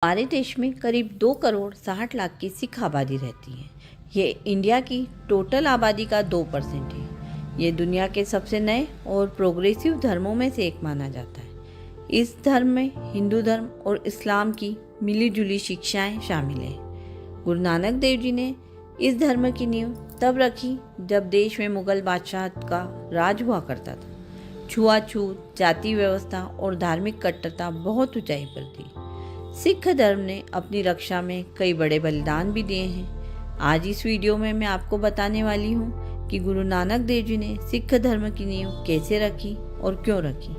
हमारे देश में करीब 2 करोड़ 60 लाख की सिख आबादी रहती है। ये इंडिया की टोटल आबादी का 2% है। ये दुनिया के सबसे नए और प्रोग्रेसिव धर्मों में से एक माना जाता है। इस धर्म में हिंदू धर्म और इस्लाम की मिली-जुली शिक्षाएं शामिल हैं। गुरु नानक देव जी ने इस धर्म की नींव तब रखी जब देश में मुगल बादशाह का राज हुआ करता था। छुआछूत, जाति व्यवस्था और धार्मिक कट्टरता बहुत ऊंचाई पर थी। सिख धर्म ने अपनी रक्षा में कई बड़े बलिदान भी दिए हैं। आज इस वीडियो में मैं आपको बताने वाली हूँ कि गुरु नानक देव जी ने सिख धर्म की नींव कैसे रखी और क्यों रखी,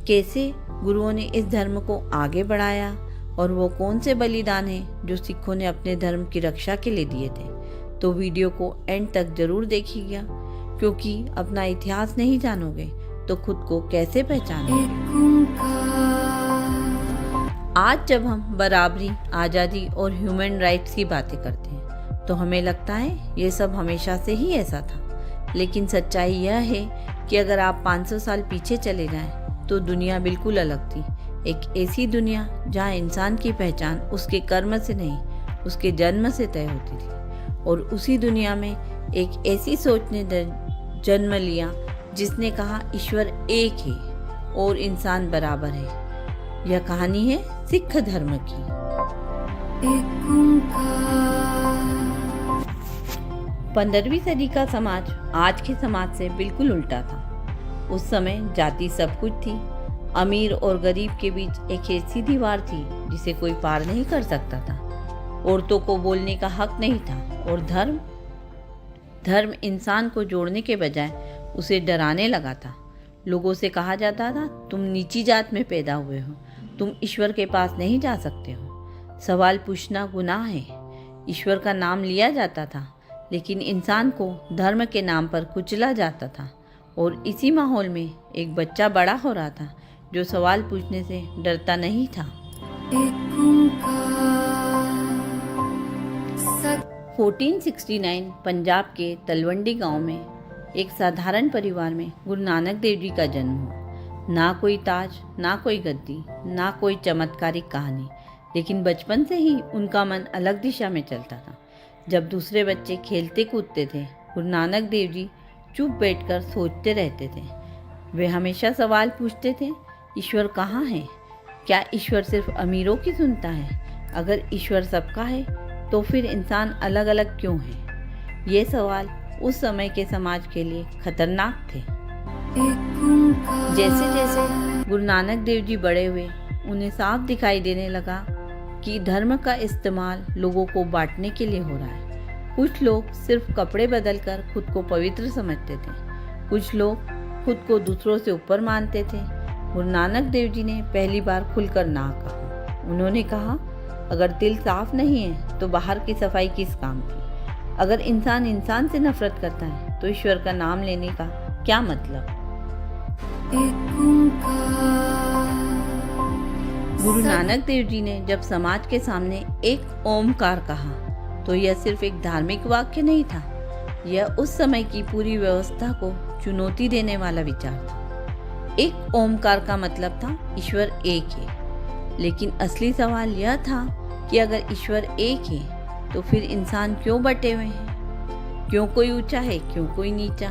कैसे गुरुओं ने इस धर्म को आगे बढ़ाया और वो कौन से बलिदान हैं जो सिखों ने अपने धर्म की रक्षा के लिए दिए थे। तो वीडियो को एंड तक जरूर देखिएगा, क्योंकि अपना इतिहास नहीं जानोगे तो खुद को कैसे पहचानोगे। आज जब हम बराबरी, आज़ादी और ह्यूमन राइट्स की बातें करते हैं तो हमें लगता है ये सब हमेशा से ही ऐसा था। लेकिन सच्चाई यह है कि अगर आप 500 साल पीछे चले जाएं तो दुनिया बिल्कुल अलग थी। एक ऐसी दुनिया जहां इंसान की पहचान उसके कर्म से नहीं, उसके जन्म से तय होती थी। और उसी दुनिया में एक ऐसी सोच ने जन्म लिया जिसने कहा ईश्वर एक है और इंसान बराबर है। यह कहानी है सिख धर्म की। 15वीं सदी का समाज आज के समाज से बिल्कुल उल्टा था। उस समय जाति सब कुछ थी। अमीर और गरीब के बीच एक ऐसी दीवार थी जिसे कोई पार नहीं कर सकता था। औरतों को बोलने का हक नहीं था। और धर्म इंसान को जोड़ने के बजाय उसे डराने लगा था। लोगों से कहा जाता था, तुम नीची जात में पैदा हुए हो, तुम ईश्वर के पास नहीं जा सकते हो। सवाल पूछना गुनाह है। ईश्वर का नाम लिया जाता था, लेकिन इंसान को धर्म के नाम पर कुचला जाता था। और इसी माहौल में एक बच्चा बड़ा हो रहा था जो सवाल पूछने से डरता नहीं था। 1469 पंजाब के तलवंडी गांव में एक साधारण परिवार में गुरु नानक देव जी का जन्म हुआ। ना कोई ताज, ना कोई गद्दी, ना कोई चमत्कारिक कहानी, लेकिन बचपन से ही उनका मन अलग दिशा में चलता था। जब दूसरे बच्चे खेलते कूदते थे, गुरु नानक देव जी चुप बैठकर सोचते रहते थे। वे हमेशा सवाल पूछते थे, ईश्वर कहाँ है? क्या ईश्वर सिर्फ अमीरों की सुनता है? अगर ईश्वर सबका है तो फिर इंसान अलग अलग क्यों है? ये सवाल उस समय के समाज के लिए खतरनाक थे। जैसे जैसे गुरु नानक देव जी बड़े हुए, उन्हें साफ दिखाई देने लगा कि धर्म का इस्तेमाल लोगों को बांटने के लिए हो रहा है। कुछ लोग सिर्फ कपड़े बदलकर खुद को पवित्र समझते थे, कुछ लोग खुद को दूसरों से ऊपर मानते थे। गुरु नानक देव जी ने पहली बार खुलकर ना कहा। उन्होंने कहा, अगर दिल साफ नहीं है तो बाहर की सफाई किस काम की? अगर इंसान इंसान से नफरत करता है तो ईश्वर का नाम लेने का क्या मतलब? गुरु नानक देव जी ने जब समाज के सामने एक ओमकार कहा तो यह सिर्फ एक धार्मिक वाक्य नहीं था, यह उस समय की पूरी व्यवस्था को चुनौती देने वाला विचार था। एक ओमकार का मतलब था ईश्वर एक है। लेकिन असली सवाल यह था कि अगर ईश्वर एक है तो फिर इंसान क्यों बटे हुए हैं? क्यों कोई ऊंचा है, क्यों कोई नीचा?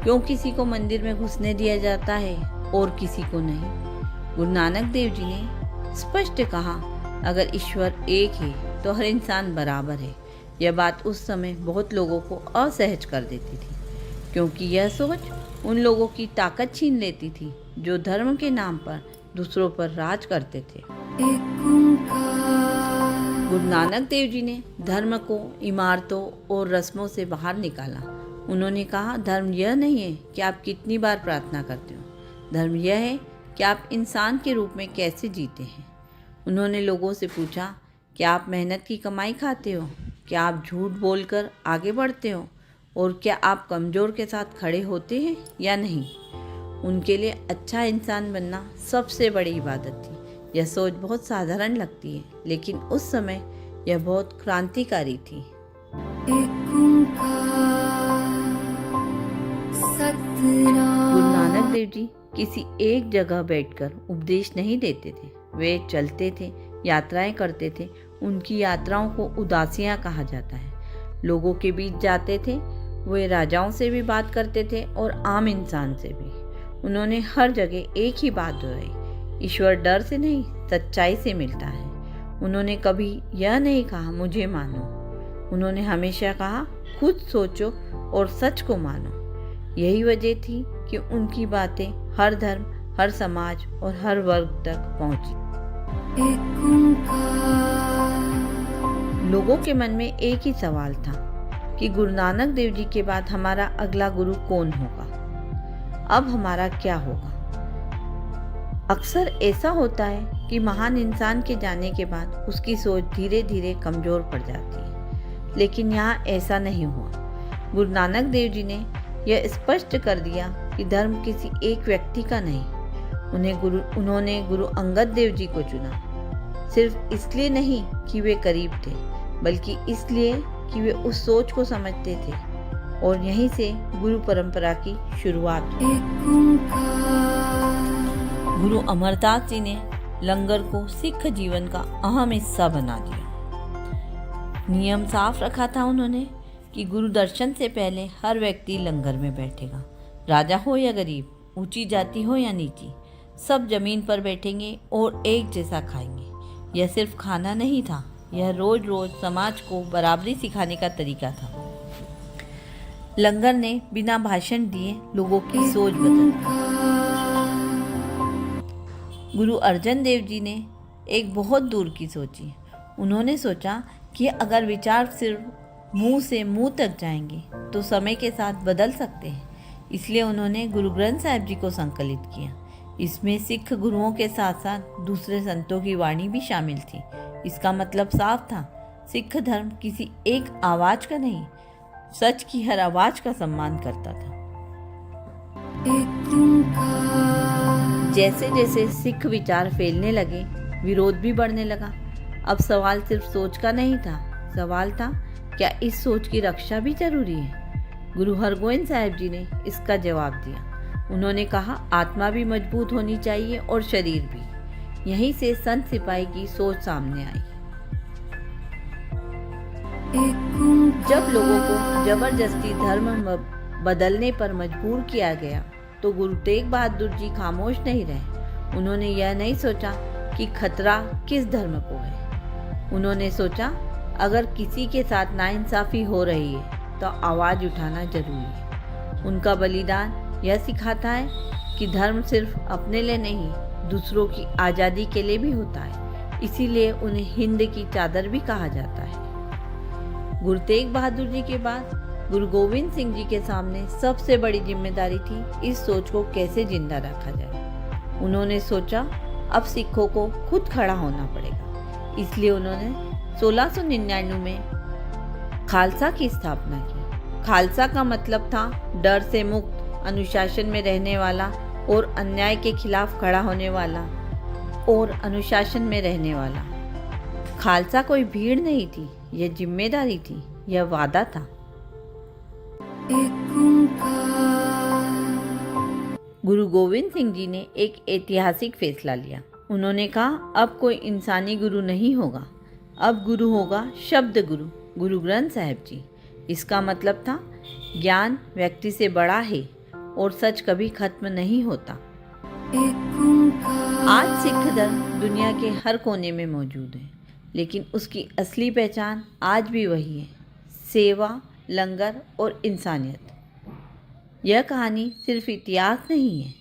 क्यों किसी को मंदिर में घुसने दिया जाता है और किसी को नहीं? गुरु नानक देव जी ने स्पष्ट कहा, अगर ईश्वर एक है तो हर इंसान बराबर है। यह बात उस समय बहुत लोगों को असहज कर देती थी, क्योंकि यह सोच उन लोगों की ताकत छीन लेती थी जो धर्म के नाम पर दूसरों पर राज करते थे। गुरु नानक देव जी ने धर्म को इमारतों और रस्मों से बाहर निकाला। उन्होंने कहा, धर्म यह नहीं है कि आप कितनी बार प्रार्थना करते हो, धर्म यह है कि आप इंसान के रूप में कैसे जीते हैं। उन्होंने लोगों से पूछा, क्या आप मेहनत की कमाई खाते हो? क्या आप झूठ बोलकर आगे बढ़ते हो? और क्या आप कमज़ोर के साथ खड़े होते हैं या नहीं? उनके लिए अच्छा इंसान बनना सबसे बड़ी इबादत थी। यह सोच बहुत साधारण लगती है, लेकिन उस समय यह बहुत क्रांतिकारी थी। गुरु नानक देव जी किसी एक जगह बैठकर उपदेश नहीं देते थे। वे चलते थे, यात्राएं करते थे, उनकी यात्राओं को उदासियां कहा जाता है। लोगों के बीच जाते थे, वे राजाओं से भी बात करते थे और आम इंसान से भी। उन्होंने हर जगह एक ही बात दोहराई, ईश्वर डर से नहीं सच्चाई से मिलता है। उन्होंने कभी यह नहीं कहा मुझे मानो, उन्होंने हमेशा कहा खुद सोचो और सच को मानो। यही वजह थी कि उनकी बातें हर धर्म, हर समाज और हर वर्ग तक पहुंची। लोगों के मन में एक ही सवाल था कि गुरु नानक देव जी के बाद हमारा अगला गुरु कौन होगा, अब हमारा क्या होगा। अक्सर ऐसा होता है कि महान इंसान के जाने के बाद उसकी सोच धीरे धीरे कमजोर पड़ जाती है, लेकिन यहाँ ऐसा नहीं हुआ। गुरु नानक देव जी ने यह स्पष्ट कर दिया कि धर्म किसी एक व्यक्ति का नहीं। उन्होंने गुरु अंगद देव जी को चुना, सिर्फ इसलिए नहीं कि वे करीब थे, बल्कि इसलिए कि वे उस सोच को समझते थे, और यहीं से गुरु परंपरा की शुरुआत हुई। गुरु अमरदास जी ने लंगर को सिख जीवन का अहम हिस्सा बना दिया। नियम साफ रखा था उन्होंने कि गुरु दर्शन से पहले हर व्यक्ति लंगर में बैठेगा, राजा हो या गरीब, ऊंची जाति हो या नीची, सब जमीन पर बैठेंगे और एक जैसा खाएंगे। यह सिर्फ खाना नहीं था, यह रोज रोज समाज को बराबरी सिखाने का तरीका था। लंगर ने बिना भाषण दिए लोगों की सोच बदल दी। गुरु अर्जन देव जी ने एक बहुत दूर की सोची। उन्होंने सोचा कि अगर विचार सिर्फ मुंह से मुंह तक जाएंगे तो समय के साथ बदल सकते हैं। इसलिए उन्होंने गुरु ग्रंथ साहिब जी को संकलित किया। इसमें सिख गुरुओं के साथ साथ दूसरे संतों की वाणी भी शामिल थी। इसका मतलब साफ था, सिख धर्म किसी एक आवाज का नहीं, सच की हर आवाज का सम्मान करता था। जैसे जैसे सिख विचार फैलने लगे, विरोध भी बढ़ने लगा। अब सवाल सिर्फ सोच का नहीं था, सवाल था क्या इस सोच की रक्षा भी जरूरी है। गुरु हरगोविंद साहिब जी ने इसका जवाब दिया। उन्होंने कहा आत्मा भी मजबूत होनी चाहिए और शरीर भी। यहीं से संत सिपाही की सोच सामने आई। जब लोगों को जबरदस्ती धर्म बदलने पर मजबूर किया गया तो गुरु तेग बहादुर जी खामोश नहीं रहे। उन्होंने यह नहीं सोचा कि खतरा किस धर्म को है। उन्होंने सोचा अगर किसी के साथ नाइंसाफी हो रही है तो आवाज उठाना जरूरी है। उनका बलिदान यह सिखाता है कि धर्म सिर्फ अपने लिए नहीं, दूसरों की आज़ादी के लिए भी होता है। इसीलिए उन्हें हिंद की चादर भी कहा जाता है। गुरु तेग बहादुर जी के बाद गुरु गोविंद सिंह जी के सामने सबसे बड़ी जिम्मेदारी थी इस सोच को कैसे जिंदा रखा जाए। उन्होंने सोचा अब सिखों को खुद खड़ा होना पड़ेगा। इसलिए उन्होंने 1699 में खालसा की स्थापना की। खालसा का मतलब था डर से मुक्त, अनुशासन में रहने वाला और अन्याय के खिलाफ खड़ा होने वाला और अनुशासन में रहने वाला। खालसा कोई भीड़ नहीं थी, यह जिम्मेदारी थी, यह वादा था। गुरु गोविंद सिंह जी ने एक ऐतिहासिक फैसला लिया। उन्होंने कहा अब कोई इंसानी गुरु नहीं होगा, अब गुरु होगा शब्द गुरु, गुरु ग्रंथ साहिब जी। इसका मतलब था ज्ञान व्यक्ति से बड़ा है और सच कभी खत्म नहीं होता। आज सिख धर्म दुनिया के हर कोने में मौजूद है, लेकिन उसकी असली पहचान आज भी वही है, सेवा, लंगर और इंसानियत। यह कहानी सिर्फ इतिहास नहीं है,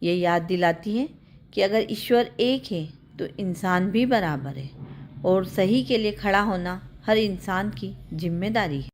यह याद दिलाती है कि अगर ईश्वर एक है तो इंसान भी बराबर है और सही के लिए खड़ा होना हर इंसान की जिम्मेदारी है।